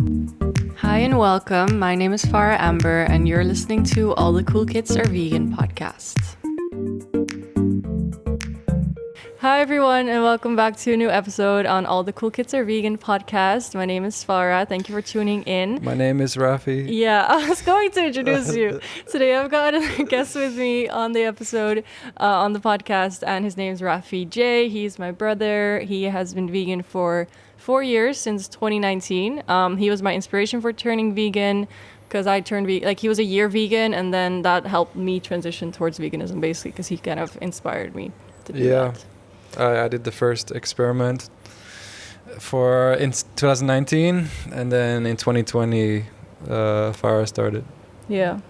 Hi and welcome. My name is Farahamberh, and you're listening to All the Cool Kids Are Vegan podcast. Hi everyone, and welcome back to a new episode on All the Cool Kids Are Vegan podcast. My name is Farah. Thank you for tuning in. My name is Raphy. Yeah, I was going to introduce you. Today I've got a guest with me on the episode, on the podcast, and his name is Raphy J. He's my brother. He has been vegan for 4 years, since 2019. He was my inspiration for turning vegan because I turned vegan, like he was a year vegan, and then that helped me transition towards veganism basically because he kind of inspired me to do that. I did the first experiment in 2019, and then in 2020, Farah started. Yeah.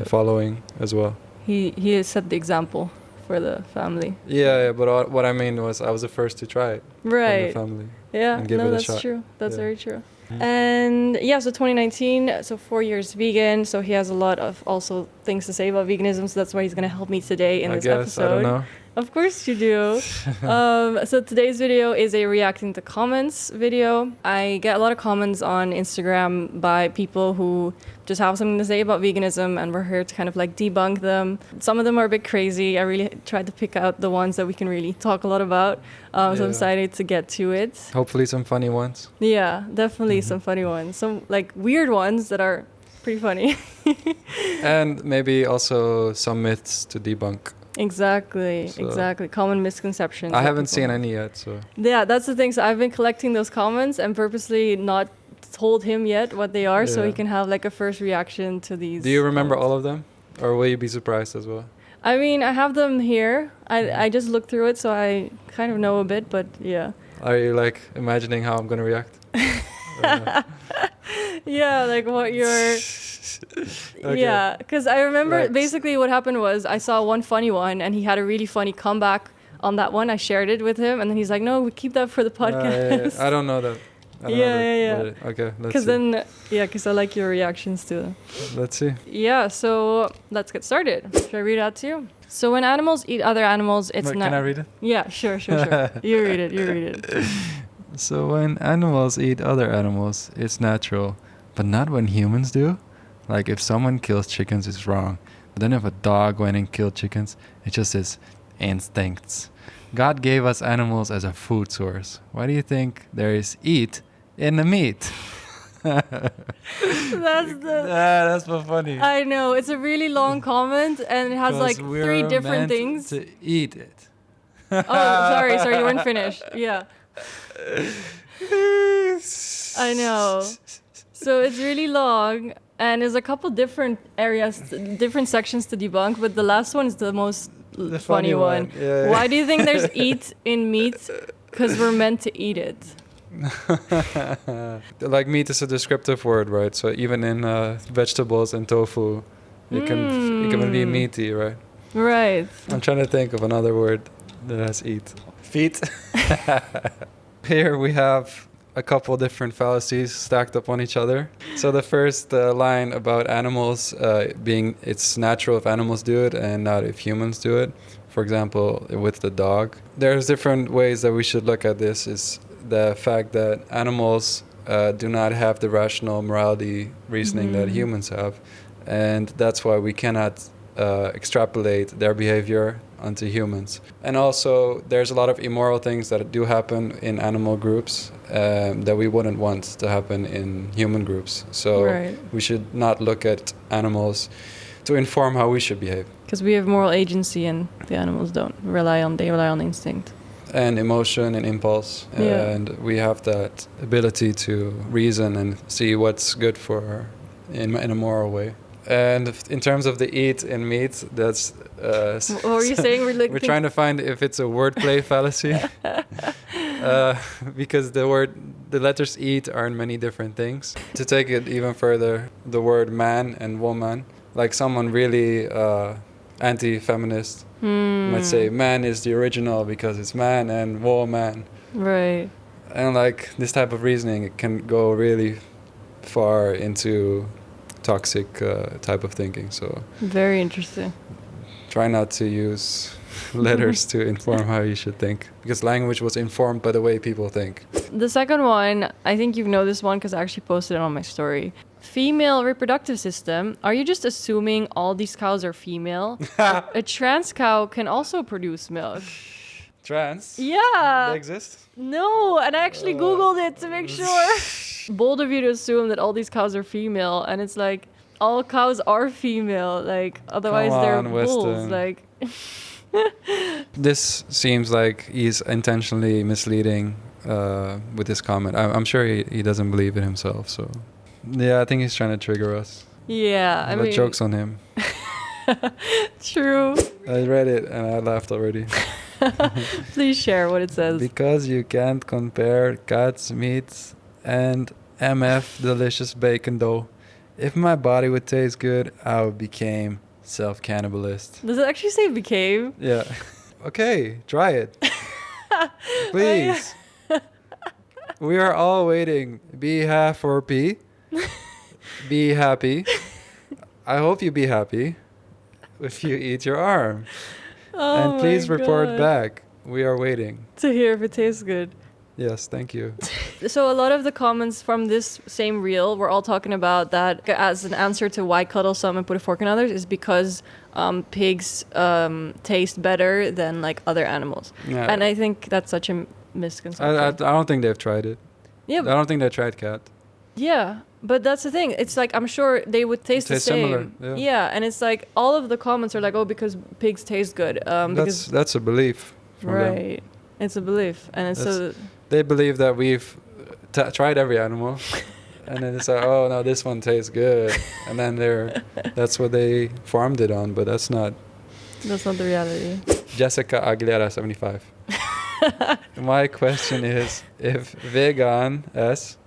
Following as well. He has set the example for the family. Yeah, but what I mean was I was the first to try it. Right. From the family. Yeah, and give no, it a that's shot. true. That's very true. Mm-hmm. And yeah, so 2019, so 4 years vegan. So he has a lot of also things to say about veganism. So that's why he's going to help me today in this episode. I don't know. Of course you do. So today's video is a reacting to comments video. I get a lot of comments on Instagram by people who just have something to say about veganism, and we're here to kind of like debunk them. Some of them are a bit crazy. I really tried to pick out the ones that we can really talk a lot about. So I'm excited to get to it. Hopefully some funny ones. Yeah, definitely some funny ones. Some like weird ones that are pretty funny. And maybe also some myths to debunk. Exactly. Common misconceptions. I haven't seen any yet, so. Yeah, that's the thing. So I've been collecting those comments and purposely not told him yet what they are, so he can have like a first reaction to these. Do you remember comments. all of them? Or will you be surprised as well? I mean, I have them here. I just looked through it, so I kind of know a bit, but yeah. Are you like imagining how I'm going to react? Yeah, like what you're... Okay. Yeah, because I remember basically what happened was I saw one funny one and he had a really funny comeback on that one. I shared it with him and then he's like, no, we keep that for the podcast. I don't know that. Yeah. Okay, let's see. Because then, because I like your reactions to them. Let's see. Yeah, so let's get started. Should I read it out to you? So when animals eat other animals, it's not... Can I read it? Yeah, sure. You read it. So when animals eat other animals, it's natural. But not when humans do. Like if someone kills chickens, it's wrong. But then if a dog went and killed chickens, it just is instincts. God gave us animals as a food source. Why do you think there is eat in the meat? That's so funny. I know, it's a really long comment and it has like 3 different things. To eat it. Oh, sorry, you weren't finished. Yeah. I know. So it's really long. And there's a couple different areas, different sections to debunk, but the last one is the most funny one. Yeah. Why do you think there's eat in meat? Because we're meant to eat it. Like meat is a descriptive word, right? So even in vegetables and tofu, it can be meaty, right? Right. I'm trying to think of another word that has eat. Feet. Here we have a couple different fallacies stacked up on each other. So the first line about animals being it's natural if animals do it and not if humans do it. For example, with the dog. There's different ways that we should look at this is the fact that animals do not have the rational morality reasoning that humans have. And that's why we cannot extrapolate their behavior onto humans. And also there's a lot of immoral things that do happen in animal groups that we wouldn't want to happen in human groups. So we should not look at animals to inform how we should behave. Because we have moral agency and the animals don't. They rely on instinct. And emotion and impulse. And we have that ability to reason and see what's good for in a moral way. And in terms of the eat in meat, that's... what were you saying? We're trying to find if it's a wordplay fallacy. Because the letters eat are in many different things. To take it even further, the word man and woman, like someone really anti-feminist might say man is the original because it's man and woman. Right. And like this type of reasoning, it can go really far into toxic type of thinking. So very interesting. Try not to use letters to inform how you should think, because language was informed by the way people think. The second one, I think you know this one because I actually posted it on my story. Female reproductive system. Are you just assuming all these cows are female? A trans cow can also produce milk. Trans? Yeah. They exist? No, and I actually Googled it to make sure. Bold of you to assume that all these cows are female, and it's like, all cows are female, like, otherwise Come they're on, bulls, Weston. like. This seems like he's intentionally misleading with this comment. I'm sure he doesn't believe it himself, so... Yeah, I think he's trying to trigger us. Yeah, I But mean... joke's on him. True. I read it and I laughed already. Please share what it says. Because you can't compare cat's meat and MF delicious bacon dough. If my body would taste good, I would become self-cannibalist. Does it actually say became? Yeah. Okay, try it. Please. We are all waiting. Be half or P. Be happy. I hope you be happy if you eat your arm. Oh And please my report God. back. We are waiting. To hear if it tastes good. Yes, thank you. So a lot of the comments from this same reel were all talking about that as an answer to why cuddle some and put a fork in others is because pigs taste better than like other animals. Yeah. And I think that's such a misconception. I don't think they've tried it. Yeah, I don't think they tried cat. yeah, but that's the thing. It's like I'm sure they would taste the Taste same. similar, yeah. And it's like all of the comments are like, oh, because pigs taste good. Because That's a belief from them. right, it's a belief, and it's so They believe that we've tried every animal, and then it's like, oh no, this one tastes good, and then that's what they farmed it on, but that's not. that's not the reality. Jessica Aguilera 75. My question is, if vegans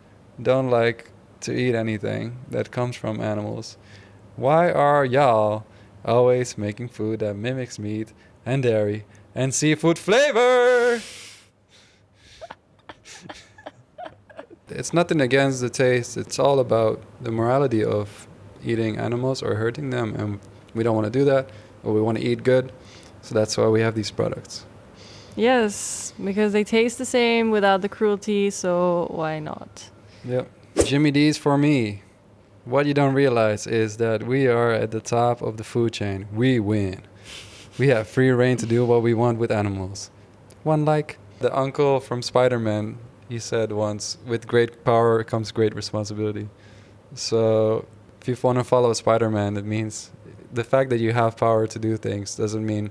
don't like to eat anything that comes from animals, why are y'all always making food that mimics meat and dairy and seafood flavor? It's nothing against the taste. It's all about the morality of eating animals or hurting them, and we don't want to do that, or we want to eat good. So that's why we have these products. Yes, because they taste the same without the cruelty, so why not? Yep. Jimmy D's for me. What you don't realize is that we are at the top of the food chain. We win. We have free reign to do what we want with animals. One like the uncle from Spider-Man, he said once, with great power comes great responsibility. So if you want to follow Spider-Man, it means the fact that you have power to do things doesn't mean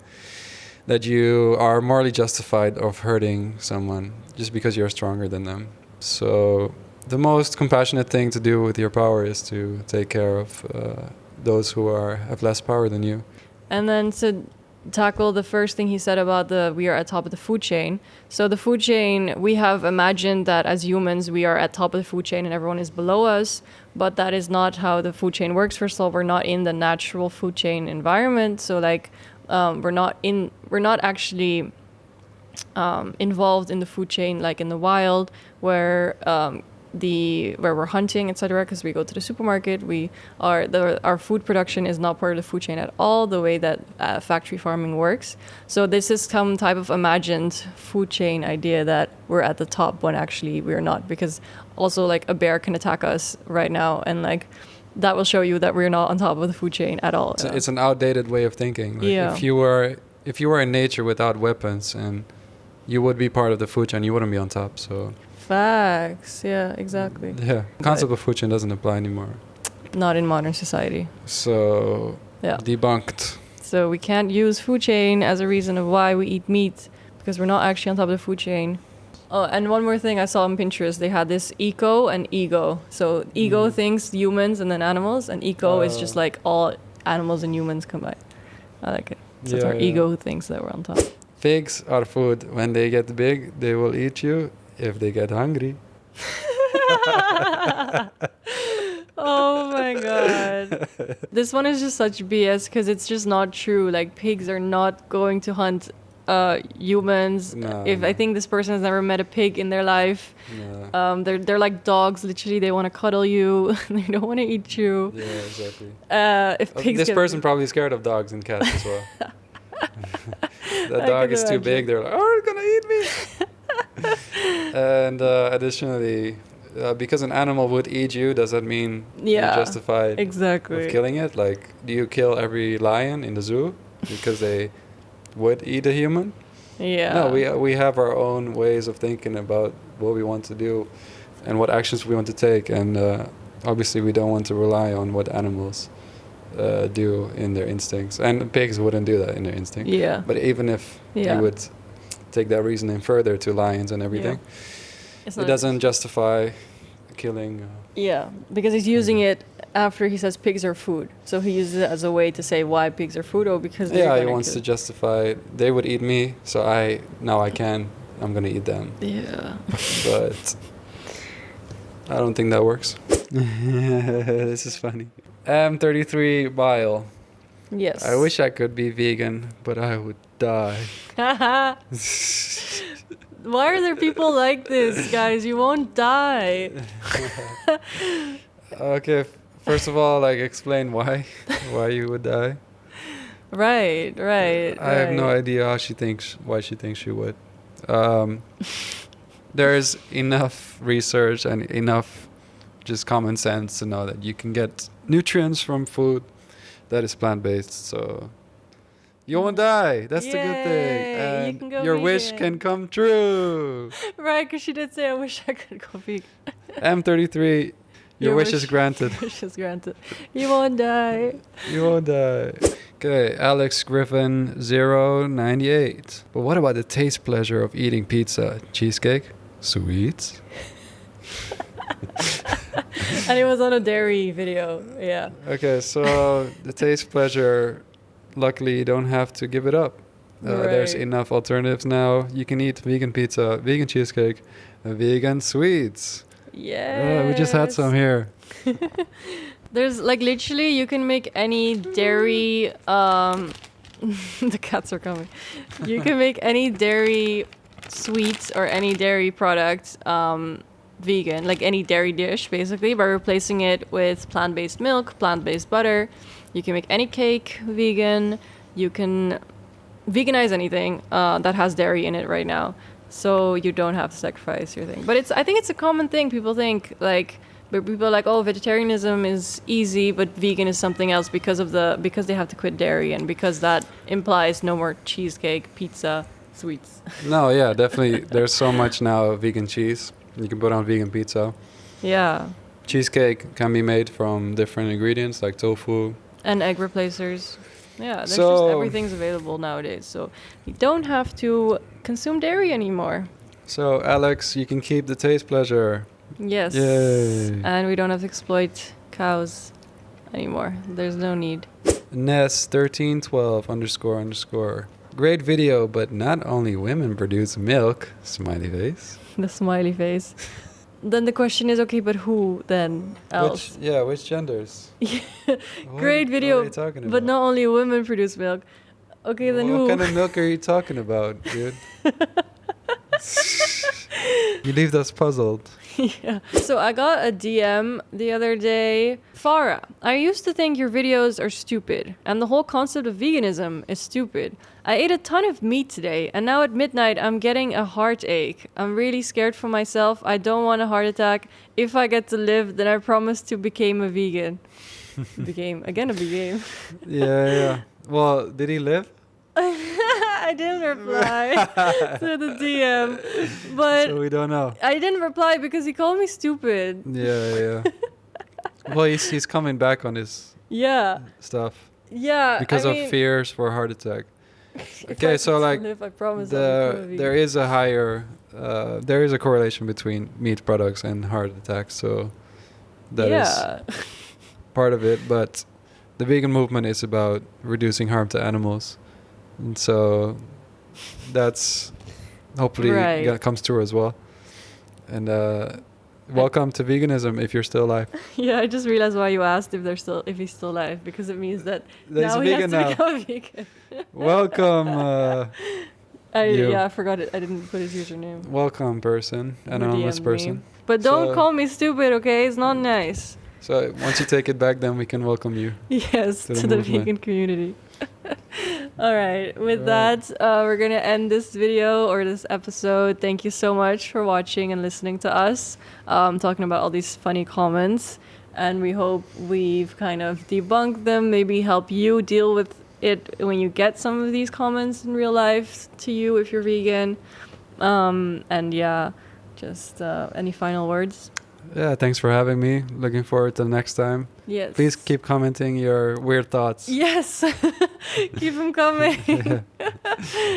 that you are morally justified of hurting someone just because you're stronger than them. So the most compassionate thing to do with your power is to take care of those who have less power than you. And then to tackle the first thing he said about we are at top of the food chain. So the food chain, we have imagined that as humans we are at top of the food chain and everyone is below us, but that is not how the food chain works. First of all, we're not in the natural food chain environment, so like we're not actually involved in the food chain like in the wild where we're hunting, etc., because we go to the supermarket. Our food production is not part of the food chain at all, the way that factory farming works. So this is some type of imagined food chain idea that we're at the top when actually we're not, because also like a bear can attack us right now, and like that will show you that we're not on top of the food chain at all. It's an outdated way of thinking. Like Yeah. If you were in nature without weapons, and you would be part of the food chain, you wouldn't be on top. So Facts. Yeah, exactly. yeah, the concept of food chain doesn't apply anymore. Not in modern society. So Yeah. debunked. So we can't use food chain as a reason of why we eat meat, because we're not actually on top of the food chain. Oh, and one more thing I saw on Pinterest, they had this eco and ego. So ego thinks humans and then animals, and eco is just like all animals and humans combined. I like it. So it's our ego who thinks that we're on top. Pigs are food. When they get big, they will eat you if they get hungry. Oh my god. This one is just such BS because it's just not true. Like pigs are not going to hunt humans. No, I think this person has never met a pig in their life. No. They're like dogs. Literally, they want to cuddle you. They don't want to eat you. Yeah, exactly. If pigs This get person probably scared of dogs and cats as well. The I dog can is too imagine. big. They're like, oh, it's gonna eat me. And additionally, because an animal would eat you, does that mean you're Yeah, justified exactly. of killing it? Like, do you kill every lion in the zoo because they would eat a human? Yeah. No, we have our own ways of thinking about what we want to do and what actions we want to take, and obviously we don't want to rely on what animals do in their instincts. And pigs wouldn't do that in their instinct. Yeah. But even if Yeah. you would take that reasoning further to lions and everything, It's it not- doesn't justify killing. Yeah, because he's using it after he says pigs are food. So he uses it as a way to say why pigs are food, or because they're Yeah, he gonna wants to kill- justify they would eat me, so I'm gonna eat them. Yeah. But I don't think that works. This is funny. M33 bile. Yes. I wish I could be vegan, but I would die. Why are there people like this, guys? You won't die. Okay, first of all, like explain why you would die. Right. I have no idea why she thinks she would. There's enough research and enough just common sense to know that you can get nutrients from food that is plant-based, so you won't die. That's the good thing. Yay, you And can go your wish vegan. can come true. Right, because she did say, I wish I could go vegan. M33, your wish is granted. Your wish is granted. You won't die. You won't die. Okay, Alex Griffin 098. But what about the taste pleasure of eating pizza? Cheesecake? Sweets? And it was on a dairy video. Yeah. Okay, so the taste pleasure, luckily you don't have to give it up. There's Right. enough alternatives now. You can eat vegan pizza, vegan cheesecake, vegan sweets. Yeah. We just had some here. There's like literally you can make any dairy the cats are coming. You can make any dairy sweets or any dairy product vegan, like any dairy dish basically, by replacing it with plant-based milk, plant-based butter. You can make any cake vegan. You can veganize anything that has dairy in it right now. So you don't have to sacrifice your thing. But I think it's a common thing. People think like, but people are like, oh, vegetarianism is easy, but vegan is something else because they have to quit dairy and because that implies no more cheesecake, pizza, sweets. No, yeah, definitely. There's so much now vegan cheese. You can put on vegan pizza. Yeah. Cheesecake can be made from different ingredients like tofu. And egg replacers. Yeah, there's So- just everything's available nowadays. So you don't have to consume dairy anymore. So, Alex, you can keep the taste pleasure. Yes. Yay. And we don't have to exploit cows anymore. There's no need. Ness1312__. Great video, but not only women produce milk. Smiley face. The smiley face. Then the question is, okay, but who then else? Which genders? Great video, What are you talking about? but not only women produce milk. Okay, then what who? kind of milk are you talking about, dude? You leave us puzzled. Yeah. So I got a DM the other day. Farah, I used to think your videos are stupid, and the whole concept of veganism is stupid. I ate a ton of meat today, and now at midnight I'm getting a heartache. I'm really scared for myself. I don't want a heart attack. If I get to live, then I promise to become a vegan. Became again a vegan. Yeah. Well, did he live? I didn't reply to the DM, but So we don't know. I didn't reply because he called me stupid. Yeah. Well, he's coming back on his Yeah, stuff yeah. because I of mean, fears for a heart attack. if Okay, I so could like live, I promise I'll become a vegan. there is a correlation between meat products and heart attacks. So that is part of it. But the vegan movement is about reducing harm to animals, and so that's hopefully Right. comes true as well. And welcome to veganism if you're still alive. Yeah, I just realized why you asked if he's still alive, because it means that He's now a he vegan has to now. become a vegan. Welcome, you. Yeah, I forgot it. I didn't put his username. welcome, person, Who anonymous DM'd person. me. But don't So- call me stupid, okay? It's not nice. So once you take it back, then we can welcome you. Yes, To to the the movement. vegan community. All right. With that, we're going to end this video or this episode. Thank you so much for watching and listening to us talking about all these funny comments. And we hope we've kind of debunked them, maybe help you deal with it when you get some of these comments in real life to you if you're vegan. And yeah, just any final words? Yeah, thanks for having me. Looking forward to the next time. Yes. Please keep commenting your weird thoughts. Yes. Keep them coming.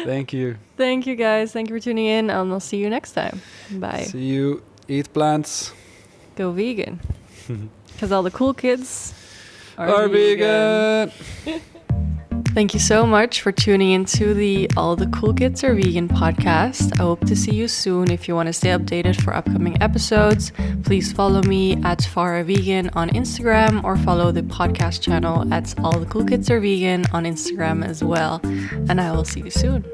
Thank you. Thank you, guys. Thank you for tuning in. I'll see you next time. Bye. See you. Eat plants. Go vegan. Because all the cool kids are vegan. Thank you so much for tuning into the All the Cool Kids Are Vegan podcast. I hope to see you soon. If you want to stay updated for upcoming episodes, please follow me at farahamberh on Instagram or follow the podcast channel at All the Cool Kids Are Vegan on Instagram as well. And I will see you soon.